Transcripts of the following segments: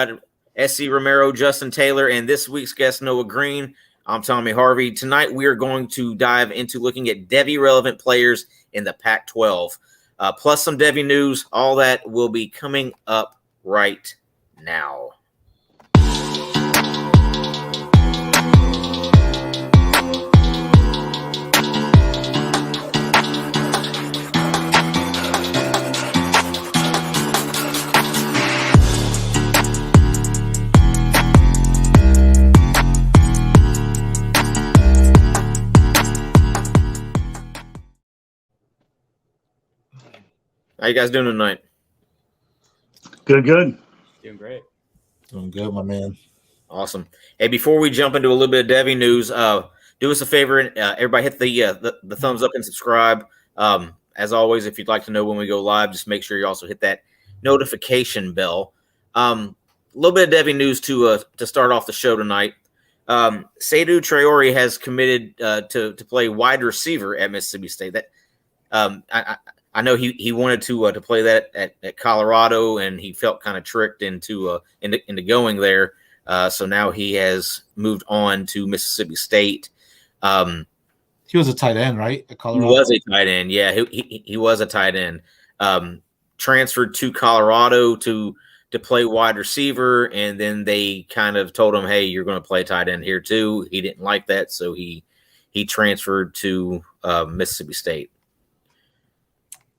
SC Romero, Justin Taylor, and this week's guest, Noah Green. I'm Tommy Harvey. Tonight, we are going to dive into looking at Devy relevant players in the Pac-12, plus some Devy news. All that will be coming up right now. How you guys doing tonight? Good. Doing great. Doing good, my man. Awesome. Hey, before we jump into a little bit of Devy news, do us a favor. Everybody hit the thumbs up and subscribe. As always, if you'd like to know when we go live, just make sure you also hit that notification bell. A little bit of Devy news to start off the show tonight. Seydou Traore has committed to play wide receiver at Mississippi State. That I know he wanted to play that at Colorado, and he felt kind of tricked into going there. So now he has moved on to Mississippi State. He was a tight end, right? At Colorado? He was a tight end. Yeah, he was a tight end. Transferred to Colorado to play wide receiver, and then they kind of told him, "Hey, you're going to play tight end here too." He didn't like that, so he transferred to Mississippi State.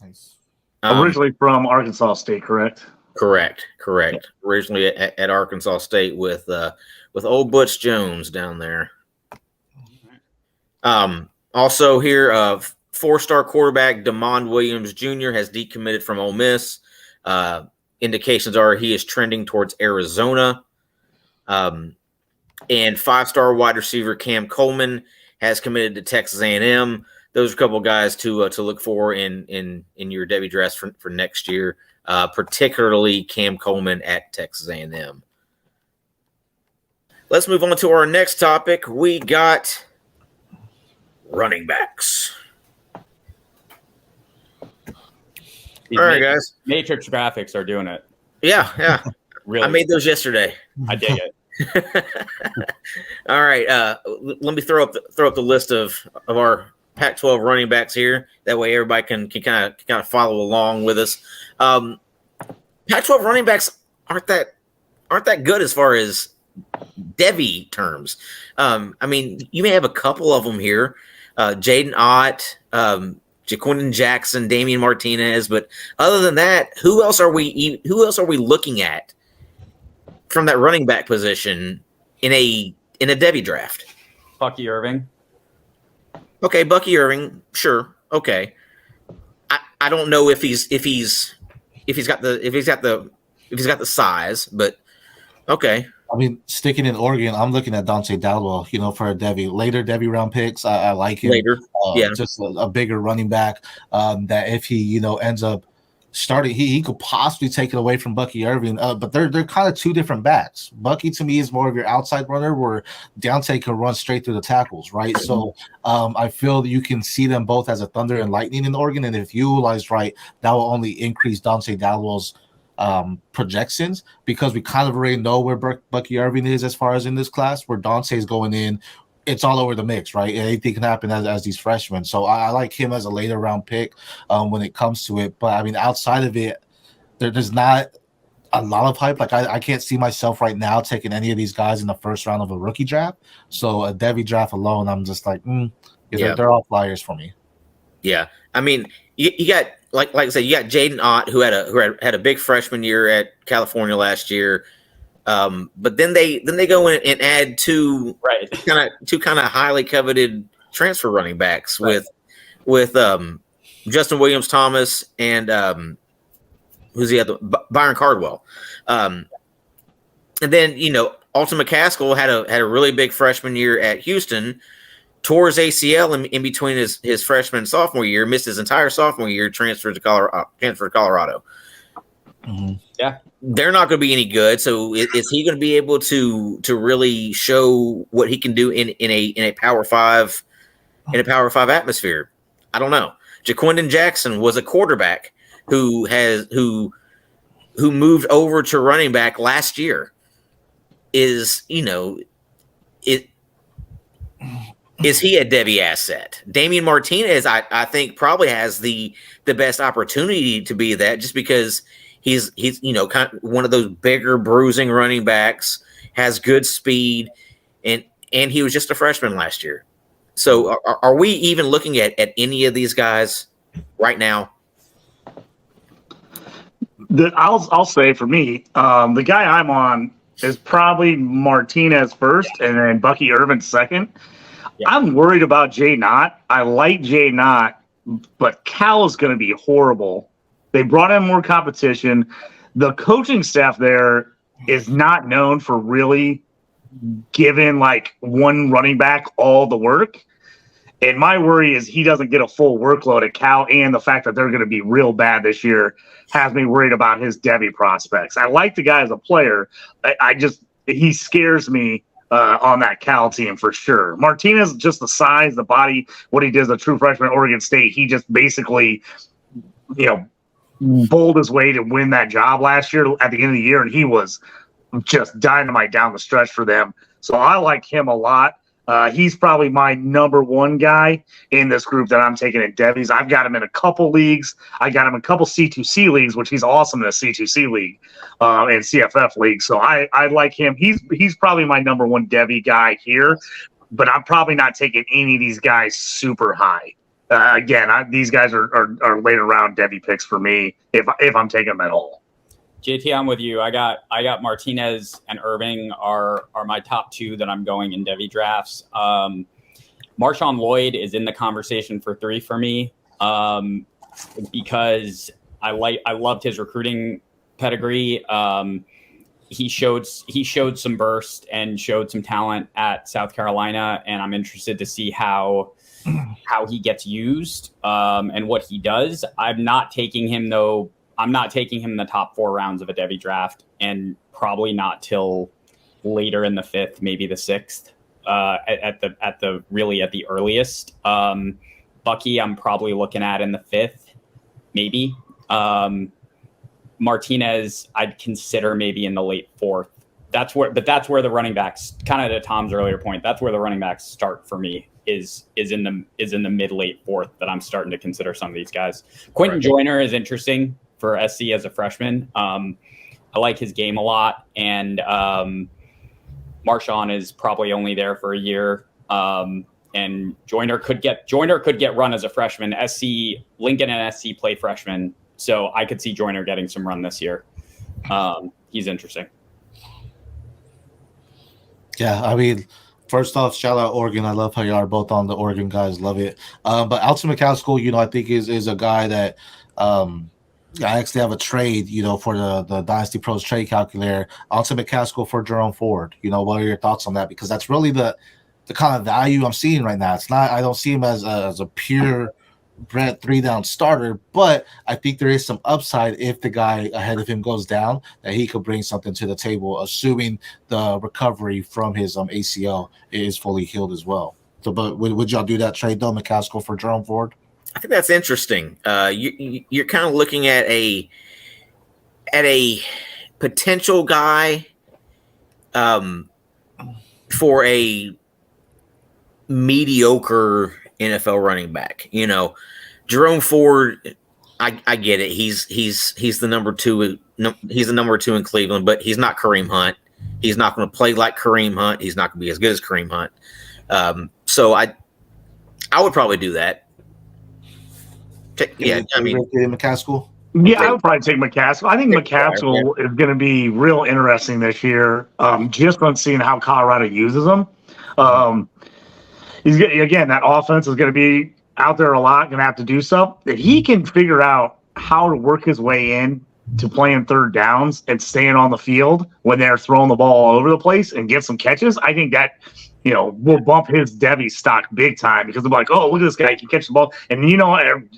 Nice. Originally from Arkansas State, correct? Correct. Originally at Arkansas State with old Butch Jones down there. Also here, four-star quarterback Damon Williams Jr. has decommitted from Ole Miss. Indications are he is trending towards Arizona. And five-star wide receiver Cam Coleman has committed to Texas A&M. Those are a couple of guys to look for in your Devy dress for next year, particularly Cam Coleman at Texas A&M. Let's move on to our next topic. We got running backs. These all right, guys. Matrix graphics are doing it. Yeah. Really, I made those yesterday. I dig it. All right. Let me throw up the list of our Pac-12 running backs here. That way, everybody can kind of follow along with us. Pac-12 running backs aren't that good as far as Devy terms. I mean, you may have a couple of them here: Jaden Ott, Jaquindon Jackson, Damian Martinez. But other than that, who else are we looking at from that running back position in a Devy draft? Bucky Irving. Okay, Bucky Irving, sure. Okay, I don't know if he's got the size, but okay. I mean, sticking in Oregon, I'm looking at Dante Dowdwell, for a Devy. Later Devy round picks, I like him. Later, yeah. Just a bigger running back that if he, ends up starting, he could possibly take it away from Bucky Irving. But they're kind of two different backs. Bucky, to me, is more of your outside runner, where Dante can run straight through the tackles, right? So I feel that you can see them both as a thunder and lightning in Oregon. And if utilized right, that will only increase Dante Dowdwell's projections, because we kind of already know where Bucky Irving is as far as in this class. Where Dante's going in, it's all over the mix, right? Anything can happen as these freshmen. So I like him as a later round pick when it comes to it. But I mean, outside of it, there's not a lot of hype. Like I can't see myself right now taking any of these guys in the first round of a rookie draft. So a Devy draft alone, I'm just like, they're all flyers for me. Yeah, I mean, you got like I said, you got Jaden Ott who had a big freshman year at California last year, but then they go in and add two kind of highly coveted transfer running backs with Justin Williams Thomas and who's the other, Byron Cardwell, and then Alton McCaskill had a really big freshman year at Houston. Tore his ACL in between his freshman and sophomore year, missed his entire sophomore year, transferred to Colorado. Mm-hmm. Yeah, they're not going to be any good. So is he going to be able to really show what he can do in a Power 5 atmosphere? I don't know. Jaquindon Jackson was a quarterback who who moved over to running back last year, is he a Devy asset? Damian Martinez, I think, probably has the best opportunity to be that, just because he's kind of one of those bigger, bruising running backs, has good speed, and he was just a freshman last year. So are we even looking at any of these guys right now? I'll say for me, the guy I'm on is probably Martinez first, and then Bucky Irvin second. Yeah. I'm worried about Jay Knott. I like Jay Knott, but Cal is going to be horrible. They brought in more competition. The coaching staff there is not known for really giving like one running back all the work. And my worry is he doesn't get a full workload at Cal, and the fact that they're going to be real bad this year has me worried about his Devy prospects. I like the guy as a player. He scares me on that Cal team for sure. Martinez, just the size, the body, what he did as a true freshman at Oregon State, he just basically, bowled his way to win that job last year at the end of the year, and he was just dynamite down the stretch for them. So I like him a lot. He's probably my number one guy in this group that I'm taking at Devy's. I've got him in a couple leagues. I got him in a couple C2C leagues, which he's awesome in a C2C league and CFF league. So I like him. He's probably my number one Devy guy here, but I'm probably not taking any of these guys super high. These guys are later round Devy picks for me if I'm taking them at all. JT, I'm with you. I got Martinez and Irving are my top two that I'm going in Devy drafts. Marshawn Lloyd is in the conversation for 3 for me because I loved his recruiting pedigree. He showed some burst and showed some talent at South Carolina, and I'm interested to see how he gets used and what he does. I'm not taking him though. I'm not taking him in the top 4 rounds of a Devy draft, and probably not till later in the 5th, maybe the 6th, at the earliest. Bucky, I'm probably looking at in the 5th, maybe. Martinez, I'd consider maybe in the late 4th. That's where the running backs, kind of to Tom's earlier point, that's where the running backs start for me. Is in the mid-late 4th that I'm starting to consider some of these guys. Quentin Joyner is interesting for SC as a freshman. I like his game a lot, and Marshawn is probably only there for a year. And Joyner could get run as a freshman. Lincoln and SC play freshmen, so I could see Joyner getting some run this year. He's interesting. Yeah, I mean, first off, shout out Oregon. I love how you are both on the Oregon guys. Love it. But Alton McCaskill, I think is a guy that I actually have a trade, for the DynastyPros trade calculator. Alton McCaskill for Jerome Ford. What are your thoughts on that? Because that's really the kind of value I'm seeing right now. It's not. I don't see him as a pure bred 3-down starter, but I think there is some upside if the guy ahead of him goes down, that he could bring something to the table, assuming the recovery from his ACL is fully healed as well. So, but would y'all do that trade though, McCaskill for Jerome Ford? I think that's interesting. You're kind of looking at a potential guy for a mediocre NFL running back. Jerome Ford, I get it. He's the number 2. He's the number 2 in Cleveland, but he's not Kareem Hunt. He's not going to play like Kareem Hunt. He's not going to be as good as Kareem Hunt. So I would probably do that. McCaskill. Yeah, I would probably take McCaskill. I think McCaskill is going to be real interesting this year, just on seeing how Colorado uses him. That offense is going to be out there a lot, going to have to do so. If he can figure out how to work his way in to playing third downs and staying on the field when they're throwing the ball all over the place and get some catches, I think that will bump his Devy stock big time, because they're like, oh, look at this guy, he can catch the ball. And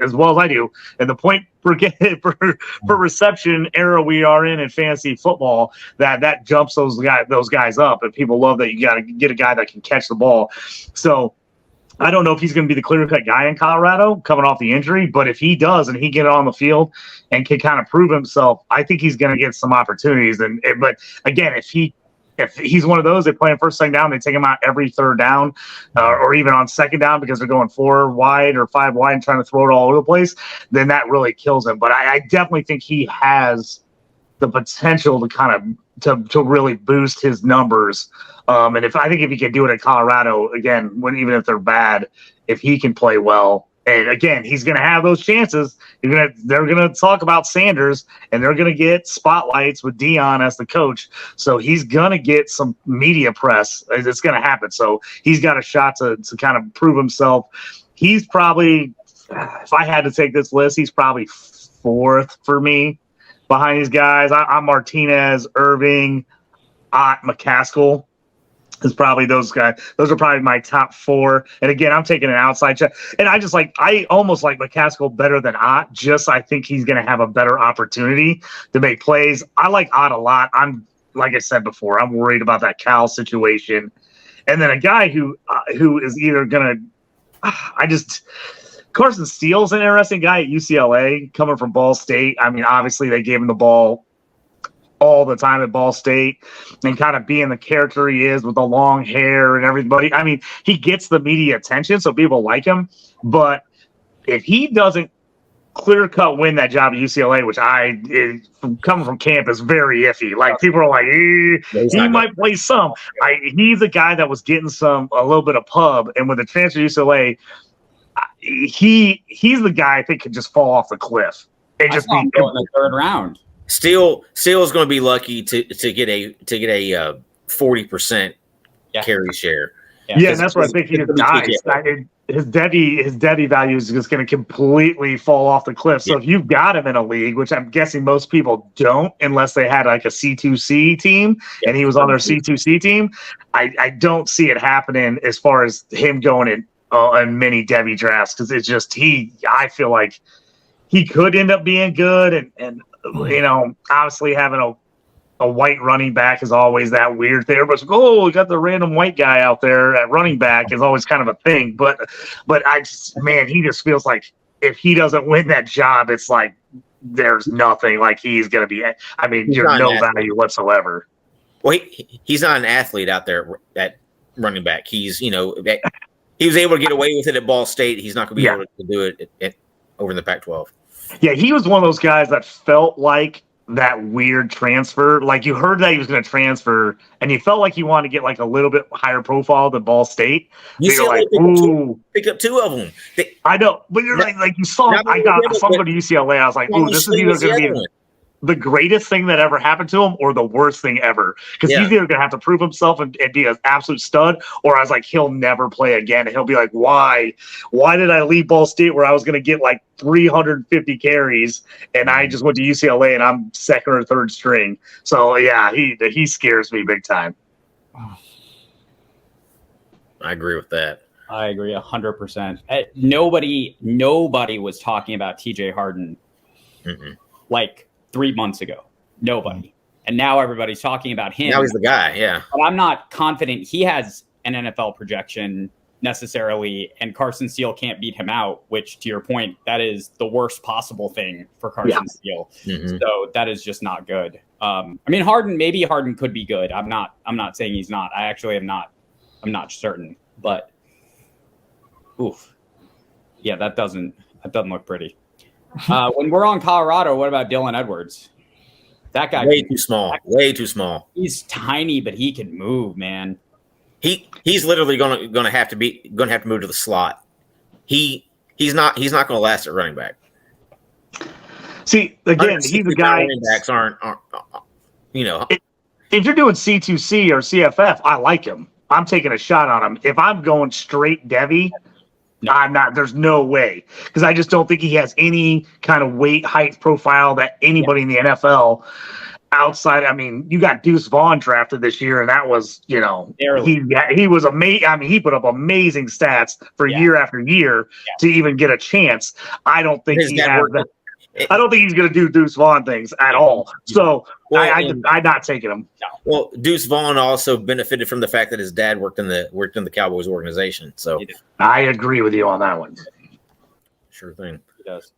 as well as I do, and the point per reception era we are in fantasy football, that jumps those guys up, and people love that you got to get a guy that can catch the ball. So I don't know if he's going to be the clear-cut guy in Colorado coming off the injury, but if he does and he get on the field and can kind of prove himself, I think he's going to get some opportunities. But again, if he's one of those, they play him first, second down, they take him out every third down, or even on second down because they're going 4 wide or 5 wide and trying to throw it all over the place, then that really kills him. But I definitely think he has the potential to kind of to really boost his numbers. And I think if he can do it at Colorado again, even if they're bad, if he can play well, and again, he's going to have those chances. They're going to talk about Sanders, and they're going to get spotlights with Dion as the coach. So he's going to get some media press. It's going to happen. So he's got a shot to kind of prove himself. He's probably, if I had to take this list, he's probably 4th for me behind these guys. I'm Martinez, Irving, Ott, McCaskill. Is probably those guys. Those are probably my top 4. And again, I'm taking an outside check. And I almost like McCaskill better than Ott. I think he's going to have a better opportunity to make plays. I like Ott a lot. Like I said before, I'm worried about that Cal situation. And then a guy who is either going to, Carson Steele's an interesting guy at UCLA coming from Ball State. I mean, obviously they gave him the ball all the time at Ball State and kind of being the character he is with the long hair and everybody. I mean, he gets the media attention, so people like him. But if he doesn't clear-cut win that job at UCLA, which coming from camp is very iffy. Like, people are like, he might play some. He's a guy that was getting a little bit of pub, and with the transfer to UCLA, he's the guy I think could just fall off the cliff and just be in the 3rd round. Steele is going to be lucky to get a 40% carry share. Yeah, and that's what I think he dies. His Devy value is just going to completely fall off the cliff. So if you've got him in a league, which I'm guessing most people don't, unless they had like a C2C team and he was on their C2C team, I don't see it happening as far as him going in many Devy drafts, because it's just I feel like he could end up being good, and obviously having a white running back is always that weird thing. Everybody's like, we got the random white guy out there at running back is always kind of a thing. But he just feels like if he doesn't win that job, it's like there's nothing. Like he's going to be. I mean, there's no value whatsoever. Well, he's not an athlete out there at running back. He was able to get away with it at Ball State. He's not going to be able to do it over in the Pac-12. Yeah, he was one of those guys that felt like that weird transfer. Like, you heard that he was going to transfer, and you felt like he wanted to get like a little bit higher profile than Ball State. You're like, pick up 2 of them. I know, but you're like you saw. I saw him go to UCLA. I was like, this is either going to be the greatest thing that ever happened to him or the worst thing ever, because he's either going to have to prove himself and be an absolute stud, or I was like, he'll never play again. And he'll be like, why did I leave Ball State where I was going to get like 350 carries and I just went to UCLA and I'm 2nd or 3rd string? So yeah, he scares me big time. I agree with that. I agree 100%. Nobody was talking about TJ Harden like 3 months ago. Nobody. And now everybody's talking about him. Now he's the guy, yeah. But I'm not confident he has an NFL projection necessarily, and Carson Steele can't beat him out, which, to your point, that is the worst possible thing for Carson Steele. So that is just not good. I mean, maybe Harden could be good. I'm not saying he's not. I actually am not. I'm not certain. But yeah, that doesn't look pretty. When we're on Colorado, what about Dylan Edwards? That guy way too small. He's tiny, but he can move, man. He's literally gonna have to move to the slot. He's not going to last at running back. See, again, he's a guy. Running backs aren't. If you're doing C2C or CFF, I like him. I'm taking a shot on him. If I'm going straight Devy, I'm not. There's no way, because I just don't think he has any kind of weight, height profile that anybody in the NFL outside. I mean, you got Deuce Vaughn drafted this year, and that was, he was amazing. I mean, he put up amazing stats for year after year to even get a chance. I don't think I don't think he's going to do Deuce Vaughn things at all. So I'm not taking him. Well, Deuce Vaughn also benefited from the fact that his dad worked in the Cowboys organization. So I agree with you on that one. Sure thing. He does.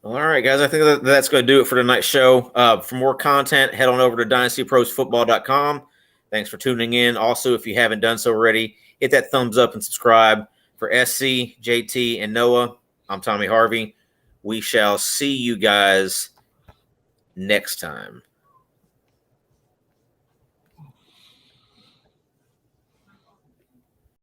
All right, guys. I think that's going to do it for tonight's show. For more content, head on over to DynastyProsFootball.com. Thanks for tuning in. Also, if you haven't done so already, hit that thumbs up and subscribe. For SC, JT, and Noah, I'm Tommy Harvey. We shall see you guys next time.